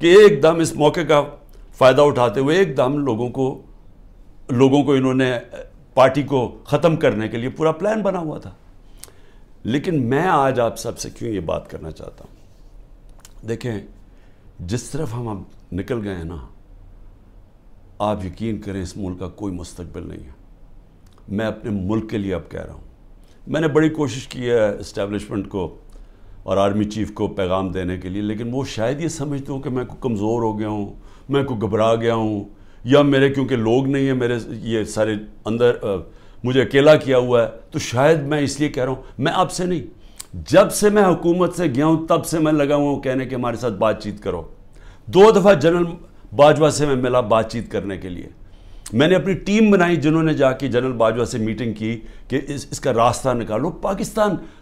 کہ ایک دم اس موقع کا فائدہ اٹھاتے ہوئے ایک دم لوگوں کو انہوں نے پارٹی کو ختم کرنے کے لیے پورا پلان بنا ہوا تھا. لیکن میں آج آپ سب سے کیوں یہ بات کرنا چاہتا ہوں, دیکھیں جس طرف ہم نکل گئے ہیں نا, آپ یقین کریں اس ملک کا کوئی مستقبل نہیں ہے. میں اپنے ملک کے لیے اب کہہ رہا ہوں, میں نے بڑی کوشش کی ہے اسٹیبلشمنٹ کو اور آرمی چیف کو پیغام دینے کے لیے, لیکن وہ شاید یہ سمجھتے ہوں کہ میں کو کمزور ہو گیا ہوں, میں کو گھبرا گیا ہوں, یا میرے کیونکہ لوگ نہیں ہیں میرے یہ سارے اندر, مجھے اکیلا کیا ہوا ہے, تو شاید میں اس لیے کہہ رہا ہوں. میں آپ سے نہیں, جب سے میں حکومت سے گیا ہوں تب سے میں لگا ہوں کہنے کہ ہمارے ساتھ بات چیت کرو. 2 دفعہ جنرل باجوہ سے میں ملا بات چیت کرنے کے لیے. میں نے اپنی ٹیم بنائی جنہوں نے جا کے جنرل باجوہ سے میٹنگ کی کہ اس کا راستہ نکالو.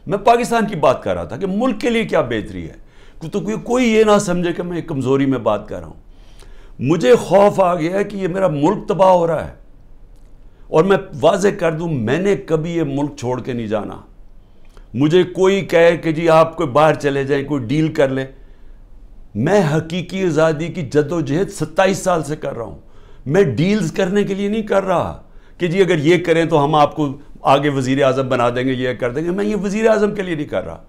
میں پاکستان کی بات کر رہا تھا کہ ملک کے لیے کیا بہتری ہے, تو کوئی یہ نہ سمجھے کہ میں کمزوری میں بات کر رہا ہوں. مجھے خوف آ گیا ہے کہ یہ میرا ملک تباہ ہو رہا ہے, اور میں واضح کر دوں میں نے کبھی یہ ملک چھوڑ کے نہیں جانا. مجھے کوئی کہے کہ جی آپ کوئی باہر چلے جائیں, کوئی ڈیل کر لے, میں حقیقی آزادی کی جدوجہد 27 سال سے کر رہا ہوں. میں ڈیلز کرنے کے لیے نہیں کر رہا کہ جی اگر یہ کریں تو ہم آپ کو آگے وزیر اعظم بنا دیں گے, یہ کر دیں گے. میں یہ وزیر اعظم کے لیے نہیں کر رہا,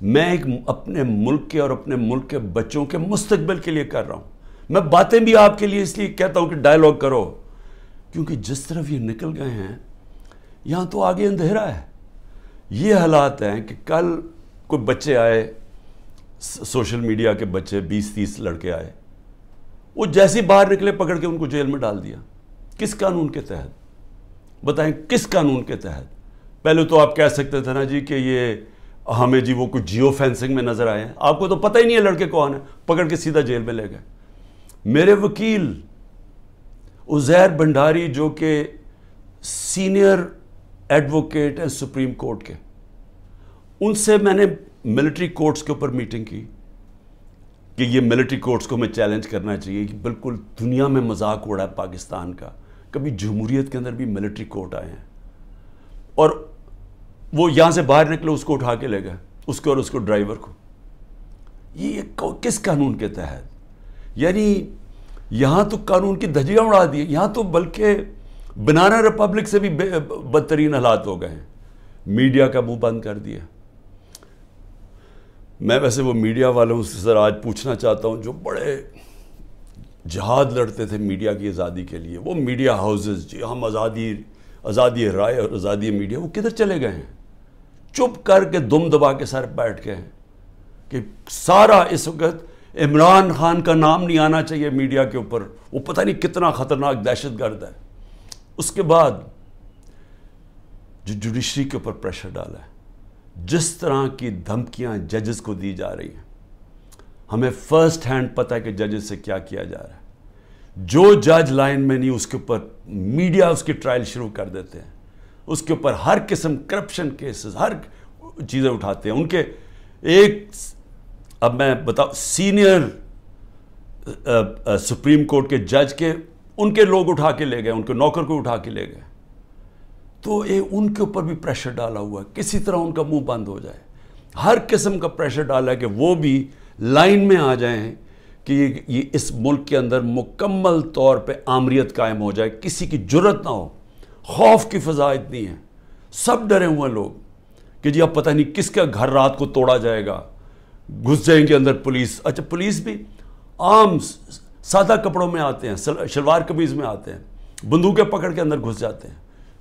میں ایک اپنے ملک کے اور اپنے ملک کے بچوں کے مستقبل کے لیے کر رہا ہوں. میں باتیں بھی آپ کے لیے اس لیے کہتا ہوں کہ ڈائیلاگ کرو, کیونکہ جس طرف یہ نکل گئے ہیں یہاں تو آگے اندھیرا ہے. یہ حالات ہیں کہ کل کوئی بچے آئے, سوشل میڈیا کے بچے 20-30 لڑکے آئے, وہ جیسے باہر نکلے پکڑ کے ان کو جیل میں ڈال دیا. کس قانون کے تحت بتائیں, کس قانون کے تحت؟ پہلے تو آپ کہہ سکتے تھے نا جی کہ یہ ہمیں جی وہ کچھ جیو فینسنگ میں نظر آئے ہیں, آپ کو تو پتہ ہی نہیں ہے لڑکے کون ہیں, پکڑ کے سیدھا جیل میں لے گئے. میرے وکیل عزیر بھنڈاری جو کہ سینئر ایڈوکیٹ ہیں سپریم کورٹ کے, ان سے میں نے ملٹری کورٹس کے اوپر میٹنگ کی کہ یہ ملٹری کورٹس کو ہمیں چیلنج کرنا چاہیے کہ بالکل دنیا میں مذاق اڑا ہے پاکستان کا, کبھی جمہوریت کے اندر بھی ملٹری کورٹ آئے ہیں, اور وہ یہاں سے باہر نکلے اس کو اٹھا کے لے گئے, اس کو اور اس کو ڈرائیور کو. یہ کس قانون کے تحت؟ یعنی یہاں تو قانون کی دھجیاں اڑا دی, یہاں تو بلکہ بنانا ریپبلک سے بھی بدترین حالات ہو گئے ہیں. میڈیا کا منہ بند کر دیا. میں ویسے وہ میڈیا والوں سے ذرا آج پوچھنا چاہتا ہوں جو بڑے جہاد لڑتے تھے میڈیا کی آزادی کے لیے, وہ میڈیا ہاؤسز, جی ہم آزادی رائے اور آزادی میڈیا, وہ کدھر چلے گئے ہیں؟ چپ کر کے دم دبا کے سر بیٹھ گئے ہیں کہ سارا اس وقت عمران خان کا نام نہیں آنا چاہیے میڈیا کے اوپر, وہ پتہ نہیں کتنا خطرناک دہشت گرد ہے. اس کے بعد جو جوڈیشری کے اوپر پریشر ڈالا ہے, جس طرح کی دھمکیاں ججز کو دی جا رہی ہیں, ہمیں فرسٹ ہینڈ پتہ ہے کہ ججز سے کیا کیا جا رہا ہے. جو جج لائن میں نہیں اس کے اوپر میڈیا اس کی ٹرائل شروع کر دیتے ہیں, اس کے اوپر ہر قسم کرپشن کیسز ہر چیزیں اٹھاتے ہیں. ان کے ایک اب میں بتاؤں سینئر سپریم کورٹ کے جج کے ان کے لوگ اٹھا کے لے گئے, ان کے نوکر کو اٹھا کے لے گئے. تو ان کے اوپر بھی پریشر ڈالا ہوا ہے, کسی طرح ان کا منہ بند ہو جائے. ہر قسم کا پریشر ڈالا ہے کہ وہ بھی لائن میں آ جائیں کہ یہ اس ملک کے اندر مکمل طور پہ آمریت قائم ہو جائے, کسی کی جرت نہ ہو. خوف کی فضا اتنی ہے, سب ڈرے ہوئے لوگ کہ جی اب پتہ نہیں کس کا گھر رات کو توڑا جائے گا, گھس جائیں گے اندر پولیس. اچھا پولیس بھی عام سادہ کپڑوں میں آتے ہیں, شلوار قمیض میں آتے ہیں, بندوقیں پکڑ کے اندر گھس جاتے ہیں,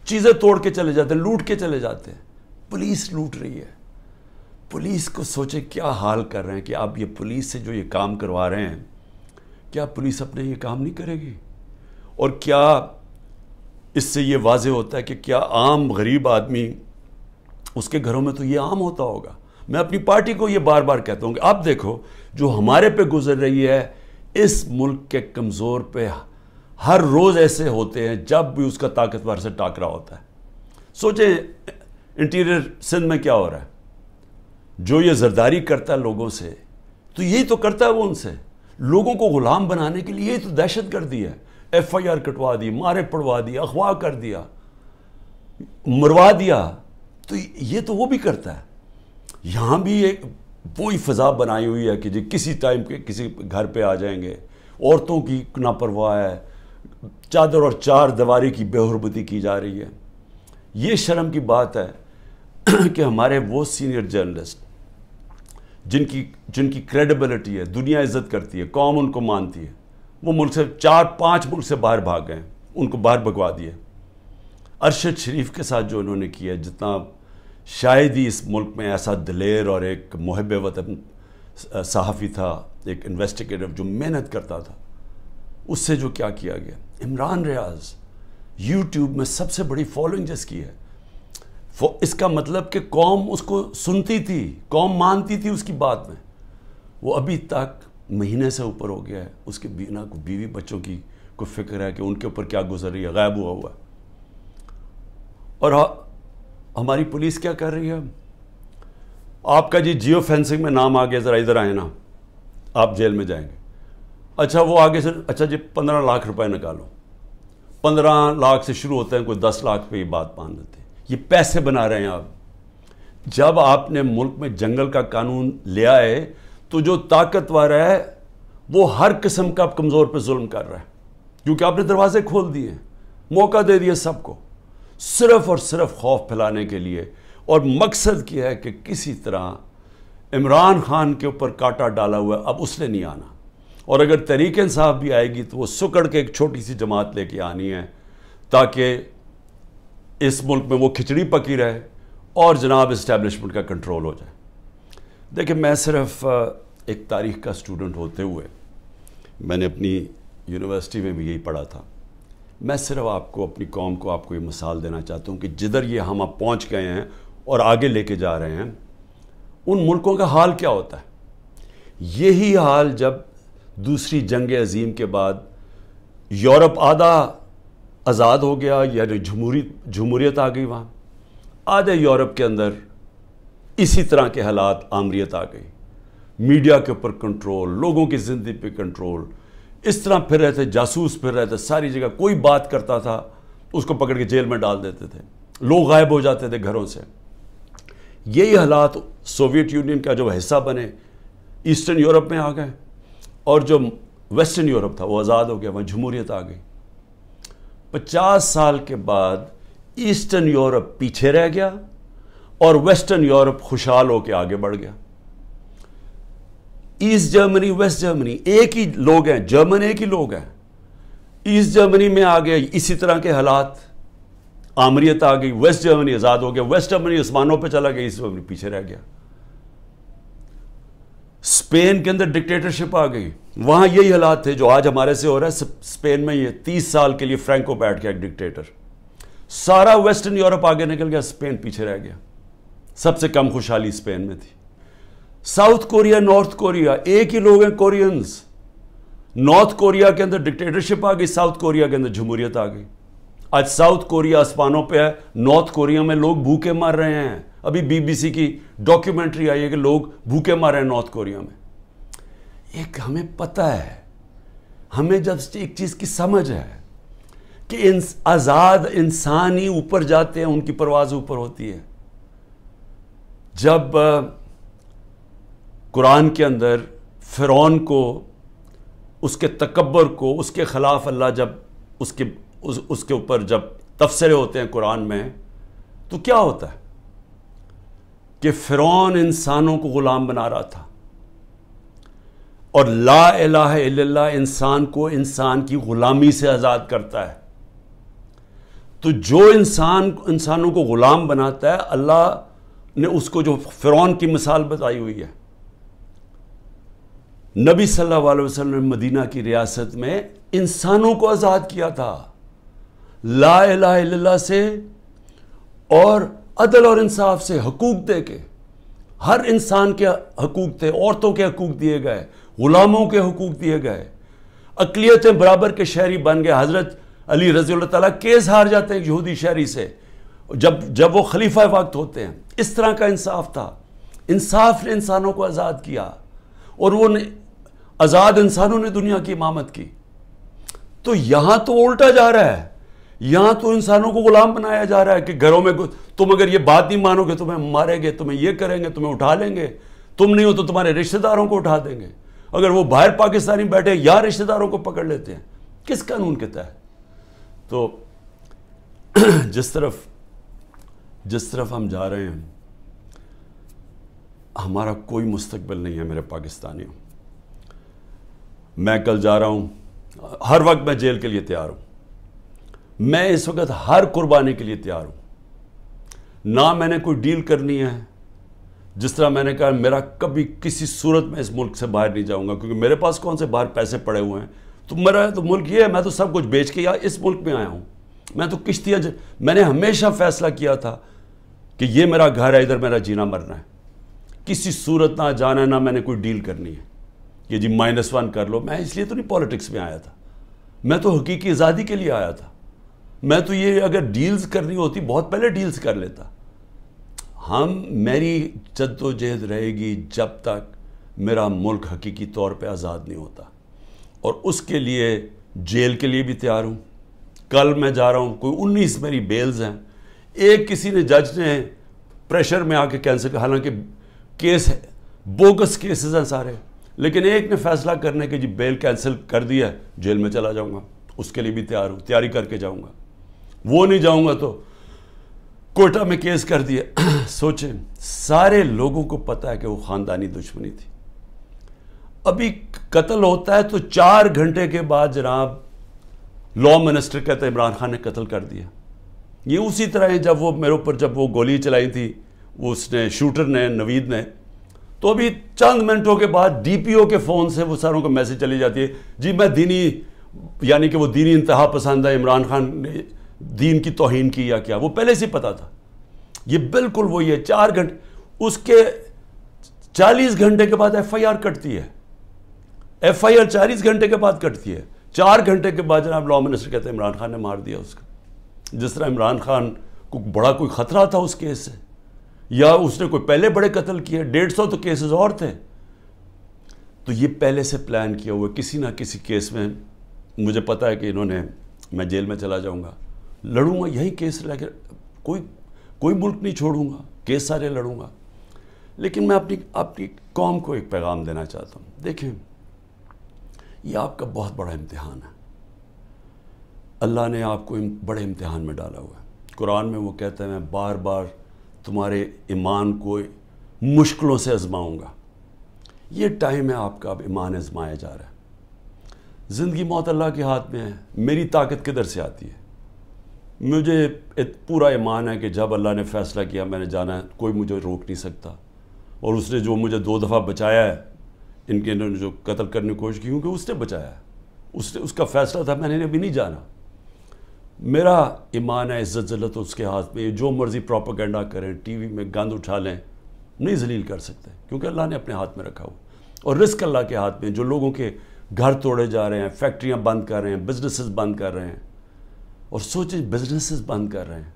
چیزیں توڑ کے چلے جاتے ہیں, لوٹ کے چلے جاتے ہیں. پولیس لوٹ رہی ہے. پولیس کو سوچیں کیا حال کر رہے ہیں کہ آپ یہ پولیس سے جو یہ کام کروا رہے ہیں, کیا پولیس اپنے یہ کام نہیں کرے گی؟ اور کیا اس سے یہ واضح ہوتا ہے کہ کیا عام غریب آدمی اس کے گھروں میں تو یہ عام ہوتا ہوگا. میں اپنی پارٹی کو یہ بار بار کہتا ہوں کہ آپ دیکھو جو ہمارے پہ گزر رہی ہے, اس ملک کے کمزور پہ ہر روز ایسے ہوتے ہیں جب بھی اس کا طاقتور سے ٹاکرا ہوتا ہے. سوچیں انٹیریئر سندھ میں کیا ہو رہا ہے, جو یہ زرداری کرتا ہے لوگوں سے, تو یہی تو کرتا ہے وہ ان سے, لوگوں کو غلام بنانے کے لیے. یہی تو دہشت گردی ہے. FIR کٹوا دی, مارے پڑوا دی, اغوا کر دیا, مروا دیا. تو یہ تو وہ بھی کرتا ہے. یہاں بھی ایک وہی فضا بنائی ہوئی ہے کہ جی کسی ٹائم کے کسی گھر پہ آ جائیں گے. عورتوں کی ناپرواہ ہے, چادر اور چار دیواری کی بے حرمتی کی جا رہی ہے. یہ شرم کی بات ہے کہ ہمارے وہ سینئر جرنلسٹ جن کی کریڈیبلٹی ہے, دنیا عزت کرتی ہے, قوم ان کو مانتی ہے, وہ ملک سے 4-5 ملک سے باہر بھاگ گئے, ان کو باہر بھگوا دیے. ارشد شریف کے ساتھ جو انہوں نے کیا, جتنا شاید ہی اس ملک میں ایسا دلیر اور ایک محب وطن صحافی تھا, ایک انویسٹیگیٹر جو محنت کرتا تھا, اس سے جو کیا کیا گیا. عمران ریاض یوٹیوب میں سب سے بڑی فالوئنگ جس کی ہے, اس کا مطلب کہ قوم اس کو سنتی تھی, قوم مانتی تھی اس کی بات میں. وہ ابھی تک مہینے سے اوپر ہو گیا ہے, اس کے بیوی بچوں کی کوئی فکر ہے کہ ان کے اوپر کیا گزر رہی ہے, غائب ہوا ہوا ہے. اور ہماری پولیس کیا کر رہی ہے, آپ کا جی جیو فینسنگ میں نام آ گیا, ذرا ادھر آئے نا, آپ جیل میں جائیں گے. اچھا وہ آگے سے, اچھا جی 15 لاکھ روپے نکالو. 15 لاکھ سے شروع ہوتے ہیں, کوئی 10 لاکھ پہ یہ بات مان لیتے ہیں. یہ پیسے بنا رہے ہیں آپ. جب آپ نے ملک میں جنگل کا قانون لیا ہے تو جو طاقتور ہے وہ ہر قسم کا کمزور پہ ظلم کر رہا ہے, کیونکہ آپ نے دروازے کھول دیے, موقع دے دیے سب کو, صرف اور صرف خوف پھیلانے کے لیے. اور مقصد کیا ہے کہ کسی طرح عمران خان کے اوپر کانٹا ڈالا ہوا ہے, اب اس نے نہیں آنا. اور اگر تحریک انصاف بھی آئے گی تو وہ سکڑ کے ایک چھوٹی سی جماعت لے کے آنی ہے, تاکہ اس ملک میں وہ کھچڑی پکی رہے اور جناب اسٹیبلشمنٹ کا کنٹرول ہو جائے. دیکھیں, میں صرف ایک تاریخ کا اسٹوڈنٹ ہوتے ہوئے, میں نے اپنی یونیورسٹی میں بھی یہی پڑھا تھا, میں صرف آپ کو, اپنی قوم کو, آپ کو یہ مثال دینا چاہتا ہوں کہ جدھر یہ ہم اب پہنچ گئے ہیں اور آگے لے کے جا رہے ہیں, ان ملکوں کا حال کیا ہوتا ہے. یہی حال جب دوسری جنگ عظیم کے بعد یورپ آدھا آزاد ہو گیا, یعنی جمہوریت آ گئی, وہاں آدھے یورپ کے اندر اسی طرح کے حالات, آمریت آ گئی, میڈیا کے اوپر کنٹرول, لوگوں کی زندگی پہ کنٹرول, اس طرح پھر رہے تھے, جاسوس پھر رہے تھے ساری جگہ. کوئی بات کرتا تھا اس کو پکڑ کے جیل میں ڈال دیتے تھے, لوگ غائب ہو جاتے تھے گھروں سے. یہی حالات سوویت یونین کا جو حصہ بنے ایسٹرن یورپ میں آ گئے, اور جو ویسٹرن یورپ تھا وہ آزاد ہو گیا, وہاں جمہوریت آ گئی. 50 سال کے بعد ایسٹرن یورپ پیچھے رہ گیا اور ویسٹرن یورپ خوشحال ہو کے آگے بڑھ گیا. ایسٹ جرمنی, ویسٹ جرمنی ایک ہی لوگ ہیں, جرمن ایک ہی لوگ ہیں. ایسٹ جرمنی میں آ گئے اسی طرح کے حالات, آمریت آ گئی, ویسٹ جرمنی آزاد ہو گیا, ویسٹ جرمنی آسمانوں پہ چلا گیا, ایسٹ جرمنی پیچھے رہ گیا. اسپین کے اندر ڈکٹیٹرشپ آ گئی, وہاں یہی حالات تھے جو آج ہمارے سے ہو رہا ہے. اسپین میں یہ 30 سال کے لیے فرینکو بیٹھ گیا ایک ڈکٹیٹر. سارا ویسٹرن یورپ آگے نکل گیا, اسپین پیچھے رہ گیا. سب سے کم خوشحالی اسپین میں تھی. ساؤتھ کوریا, نارتھ کوریا ایک ہی لوگ ہیں, کورینز. نارتھ کوریا کے اندر ڈکٹیٹرشپ آ گئی, ساؤتھ کوریا کے اندر جمہوریت آ گئی. آج ساؤتھ کوریا آسمانوں پہ ہے, نارتھ کوریا میں لوگ بھوکے مر رہے ہیں. ابھی BBC کی ڈاکیومنٹری آئی ہے کہ لوگ بھوکے مر رہے ہیں نارتھ کوریا میں. ایک ہمیں پتہ ہے, ہمیں جب ایک چیز کی سمجھ ہے کہ آزاد انسان ہی اوپر جاتے ہیں, ان کی پرواز اوپر ہوتی ہے. جب قرآن کے اندر فرعون کو, اس کے تکبر کو, اس کے خلاف اللہ جب اس کے اوپر جب تبصرے ہوتے ہیں قرآن میں, تو کیا ہوتا ہے کہ فرعون انسانوں کو غلام بنا رہا تھا, اور لا الہ الا اللہ انسان کو انسان کی غلامی سے آزاد کرتا ہے. تو جو انسانوں کو غلام بناتا ہے, اللہ نے اس کو جو فرعون کی مثال بتائی ہوئی ہے. نبی صلی اللہ علیہ وسلم نے مدینہ کی ریاست میں انسانوں کو آزاد کیا تھا لا الہ الا اللہ سے, اور عدل اور انصاف سے, حقوق دے کے. ہر انسان کے حقوق تھے, عورتوں کے حقوق دیے گئے, غلاموں کے حقوق دیے گئے, اقلیتیں برابر کے شہری بن گئے. حضرت علی رضی اللہ تعالیٰ کیس ہار جاتے ہیں یہودی شہری سے جب وہ خلیفہ وقت ہوتے ہیں. اس طرح کا انصاف تھا. انصاف نے انسانوں کو آزاد کیا, اور وہ آزاد انسانوں نے دنیا کی امامت کی. تو یہاں تو الٹا جا رہا ہے, یہاں تو انسانوں کو غلام بنایا جا رہا ہے کہ گھروں میں تم اگر یہ بات نہیں مانو گے تمہیں ماریں گے, تمہیں یہ کریں گے, تمہیں اٹھا لیں گے, تم نہیں ہو تو تمہارے رشتہ داروں کو اٹھا دیں گے. اگر وہ باہر پاکستانی بیٹھے یا رشتہ داروں کو پکڑ لیتے ہیں, کس قانون کے تحت؟ تو جس طرف ہم جا رہے ہیں, ہمارا کوئی مستقبل نہیں ہے میرے پاکستانیوں. میں کل جا رہا ہوں, ہر وقت میں جیل کے لیے تیار ہوں. میں اس وقت ہر قربانی کے لیے تیار ہوں. نہ میں نے کوئی ڈیل کرنی ہے. جس طرح میں نے کہا, میرا کبھی کسی صورت میں اس ملک سے باہر نہیں جاؤں گا, کیونکہ میرے پاس کون سے باہر پیسے پڑے ہوئے ہیں. تو میرا تو ملک یہ ہے, میں تو سب کچھ بیچ کے اس ملک میں آیا ہوں. میں تو کشتیاں, میں نے ہمیشہ فیصلہ کیا تھا کہ یہ میرا گھر ہے, ادھر میرا جینا مرنا ہے. کسی صورت نہ جانا ہے, نہ میں نے کوئی ڈیل کرنی ہے کہ جی -1 کر لو. میں اس لیے تو نہیں پالیٹکس میں آیا تھا, میں تو حقیقی آزادی کے لیے آیا تھا. میں تو یہ اگر ڈیلز کرنی ہوتی بہت پہلے ڈیلز کر لیتا. میری جد و جہد رہے گی جب تک میرا ملک حقیقی طور پہ آزاد نہیں ہوتا. اور اس کے لیے جیل کے لیے بھی تیار ہوں. کل میں جا رہا ہوں, کوئی 19 میری بیلز ہیں. ایک کسی نے جج نے پریشر میں آ کے کینسل کیا, حالانکہ کیس ہے, بوگس کیسز ہیں سارے, لیکن ایک نے فیصلہ کرنے کے جی بیل کینسل کر دیا, جیل میں چلا جاؤں گا. اس کے لیے بھی تیار ہوں, تیاری کر کے جاؤں گا. وہ نہیں جاؤں گا تو کوئٹہ میں کیس کر دیا. سوچیں, سارے لوگوں کو پتہ ہے کہ وہ خاندانی دشمنی تھی. ابھی قتل ہوتا ہے تو 4 گھنٹے کے بعد جناب لا منسٹر کہتے ہیں عمران خان نے قتل کر دیا. یہ اسی طرح ہے جب وہ میرے اوپر جب وہ گولی چلائی تھی وہ اس نے شوٹر نے, نوید نے, تو ابھی چند منٹوں کے بعد ڈی پی او کے فون سے وہ ساروں کو میسج چلی جاتی ہے, جی میں دینی, یعنی کہ وہ دینی انتہا پسند ہے, عمران خان نے دین کی توہین کی یا کیا, وہ پہلے سے پتا تھا. یہ بالکل وہی ہے. 4 گھنٹے, اس کے 40 گھنٹے کے بعد ایف آئی آر کٹتی ہے. ایف آئی آر 40 گھنٹے کے بعد کٹتی ہے. 4 گھنٹے کے بعد جناب لا منسٹر کہتے ہیں عمران خان نے مار دیا اس کا. جس طرح عمران خان کو بڑا کوئی خطرہ تھا اس کیس سے, یا اس نے کوئی پہلے بڑے قتل کیے, 150 تو کیسز اور تھے. تو یہ پہلے سے پلان کیا ہوا, کسی نہ کسی کیس میں مجھے پتا ہے کہ انہوں نے, میں جیل میں چلا جاؤں گا, لڑوں گا یہی کیس لے کے, کوئی ملک نہیں چھوڑوں گا, کیس سارے لڑوں گا. لیکن میں اپنی قوم کو ایک پیغام دینا چاہتا ہوں. دیکھیں, یہ آپ کا بہت بڑا امتحان ہے. اللہ نے آپ کو بڑے امتحان میں ڈالا ہوا ہے. قرآن میں وہ کہتا ہے, میں بار بار تمہارے ایمان کو مشکلوں سے آزماؤں گا. یہ ٹائم ہے آپ کا, اب ایمان آزمایا جا رہا ہے. زندگی موت اللہ کے ہاتھ میں ہے. میری طاقت کدھر سے آتی ہے؟ مجھے پورا ایمان ہے کہ جب اللہ نے فیصلہ کیا میں نے جانا ہے, کوئی مجھے روک نہیں سکتا. اور اس نے جو مجھے 2 دفعہ بچایا ہے, ان کے انہوں نے جو قتل کرنے کی کوشش کی, کیونکہ اس نے بچایا ہے, اس کا فیصلہ تھا, میں نے ابھی نہیں جانا. میرا ایمان ہے, عزت ذلت اس کے ہاتھ میں. جو مرضی پروپیگنڈا کریں, ٹی وی میں گند اٹھا لیں, نہیں ذلیل کر سکتے, کیونکہ اللہ نے اپنے ہاتھ میں رکھا ہوا. اور رزق اللہ کے ہاتھ میں. جو لوگوں کے گھر توڑے جا رہے ہیں, فیکٹریاں بند کر رہے ہیں, بزنسز بند کر رہے ہیں, اور سوچیں بزنسز بند کر رہے ہیں,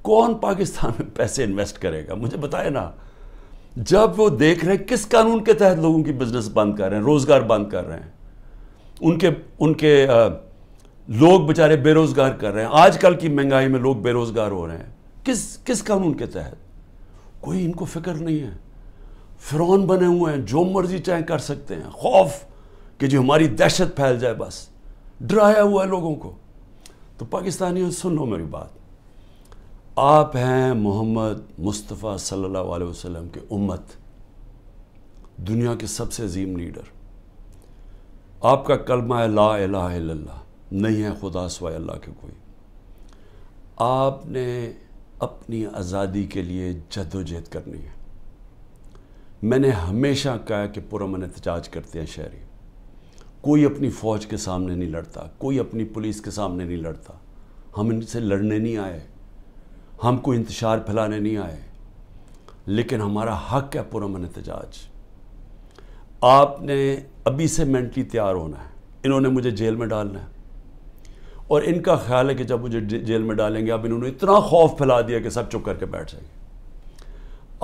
کون پاکستان میں پیسے انویسٹ کرے گا؟ مجھے بتائے نا. جب وہ دیکھ رہے ہیں کس قانون کے تحت لوگوں کی بزنس بند کر رہے ہیں, روزگار بند کر رہے ہیں, ان کے لوگ بیچارے بے روزگار کر رہے ہیں. آج کل کی مہنگائی میں لوگ بے روزگار ہو رہے ہیں, کس قانون کے تحت؟ کوئی ان کو فکر نہیں ہے. فرعون بنے ہوئے ہیں, جو مرضی چاہیں کر سکتے ہیں. خوف کہ جو ہماری دہشت پھیل جائے, بس ڈرایا ہوا ہے لوگوں کو. تو پاکستانیوں سن لو میری بات. آپ ہیں محمد مصطفیٰ صلی اللہ علیہ وسلم کے امت, دنیا کے سب سے عظیم لیڈر. آپ کا کلمہ ہے لا الہ الا اللہ, نہیں ہے خدا سوائے اللہ کے کوئی. آپ نے اپنی آزادی کے لیے جد و جہد کرنی ہے. میں نے ہمیشہ کہا کہ پرامن احتجاج کرتے ہیں شہری. کوئی اپنی فوج کے سامنے نہیں لڑتا, کوئی اپنی پولیس کے سامنے نہیں لڑتا. ہم ان سے لڑنے نہیں آئے, ہم کوئی انتشار پھیلانے نہیں آئے, لیکن ہمارا حق ہے پرامن احتجاج. آپ نے ابھی سے مینٹلی تیار ہونا ہے. انہوں نے مجھے جیل میں ڈالنا ہے, اور ان کا خیال ہے کہ جب مجھے جیل میں ڈالیں گے, اب انہوں نے اتنا خوف پھیلا دیا کہ سب چپ کر کے بیٹھ جائیں گے.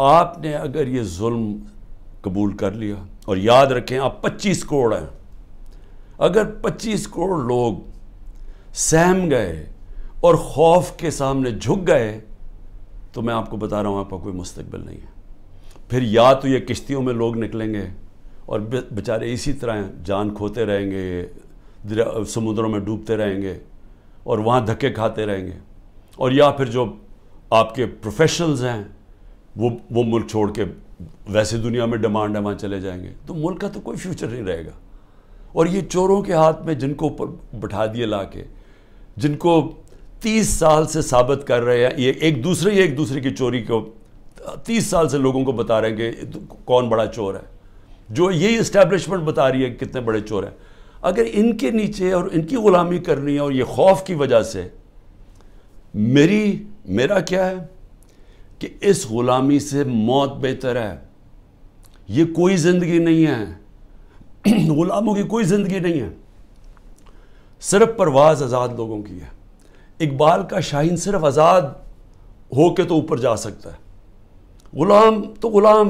آپ نے اگر یہ ظلم قبول کر لیا, اور یاد رکھیں آپ 25 کروڑ ہیں, اگر 25 کروڑ لوگ سہم گئے اور خوف کے سامنے جھک گئے, تو میں آپ کو بتا رہا ہوں آپ کا کوئی مستقبل نہیں ہے. پھر یا تو یہ کشتیوں میں لوگ نکلیں گے اور بیچارے اسی طرح جان کھوتے رہیں گے، سمندروں میں ڈوبتے رہیں گے اور وہاں دھکے کھاتے رہیں گے، اور یا پھر جو آپ کے پروفیشنلز ہیں وہ ملک چھوڑ کے ویسے دنیا میں ڈیمانڈ ہے وہاں چلے جائیں گے، تو ملک کا تو کوئی فیوچر نہیں رہے گا۔ اور یہ چوروں کے ہاتھ میں جن کو بٹھا دیے لا کے، جن کو 30 سال سے ثابت کر رہے ہیں، یہ ایک دوسرے کی چوری کو 30 سال سے لوگوں کو بتا رہے ہیں کہ کون بڑا چور ہے، جو یہی اسٹیبلشمنٹ بتا رہی ہے کہ کتنے بڑے چور ہیں۔ اگر ان کے نیچے اور ان کی غلامی کرنی ہے اور یہ خوف کی وجہ سے، میرا کیا ہے کہ اس غلامی سے موت بہتر ہے۔ یہ کوئی زندگی نہیں ہے، غلاموں کی کوئی زندگی نہیں ہے، صرف پرواز آزاد لوگوں کی ہے۔ اقبال کا شاہین صرف آزاد ہو کے تو اوپر جا سکتا ہے، غلام تو غلام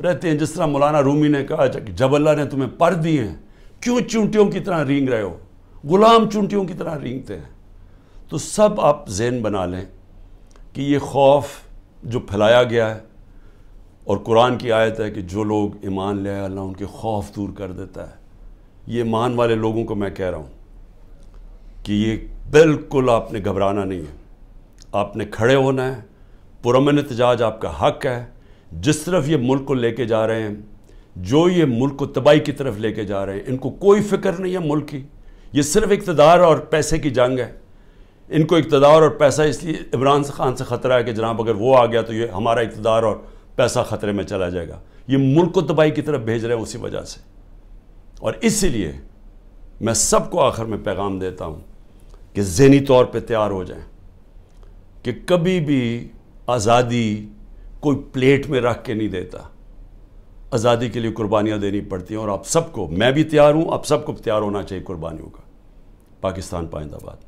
رہتے ہیں۔ جس طرح مولانا رومی نے کہا کہ جب اللہ نے تمہیں پر دیے ہیں کیوں چونٹیوں کی طرح رینگ رہے ہو، غلام چونٹیوں کی طرح رینگتے ہیں۔ تو سب آپ ذہن بنا لیں کہ یہ خوف جو پھیلایا گیا ہے، اور قرآن کی آیت ہے کہ جو لوگ ایمان لے آئے اللہ ان کے خوف دور کر دیتا ہے۔ یہ ایمان والے لوگوں کو میں کہہ رہا ہوں کہ یہ بالکل آپ نے گھبرانا نہیں ہے، آپ نے کھڑے ہونا ہے، پرامن احتجاج آپ کا حق ہے۔ جس طرف یہ ملک کو لے کے جا رہے ہیں، جو یہ ملک کو تباہی کی طرف لے کے جا رہے ہیں، ان کو کوئی فکر نہیں ہے ملک کی، یہ صرف اقتدار اور پیسے کی جنگ ہے۔ ان کو اقتدار اور پیسہ اس لیے عمران خان سے خطرہ ہے کہ جناب اگر وہ آ گیا تو یہ ہمارا اقتدار اور پیسہ خطرے میں چلا جائے گا۔ یہ ملک کو تباہی کی طرف بھیج رہے ہیں اسی وجہ سے۔ اور اسی لیے میں سب کو آخر میں پیغام دیتا ہوں کہ ذہنی طور پہ تیار ہو جائیں کہ کبھی بھی آزادی کوئی پلیٹ میں رکھ کے نہیں دیتا، آزادی کے لیے قربانیاں دینی پڑتی ہیں، اور آپ سب کو، میں بھی تیار ہوں، آپ سب کو تیار ہونا چاہیے قربانیوں کا۔ پاکستان پائندہ باد۔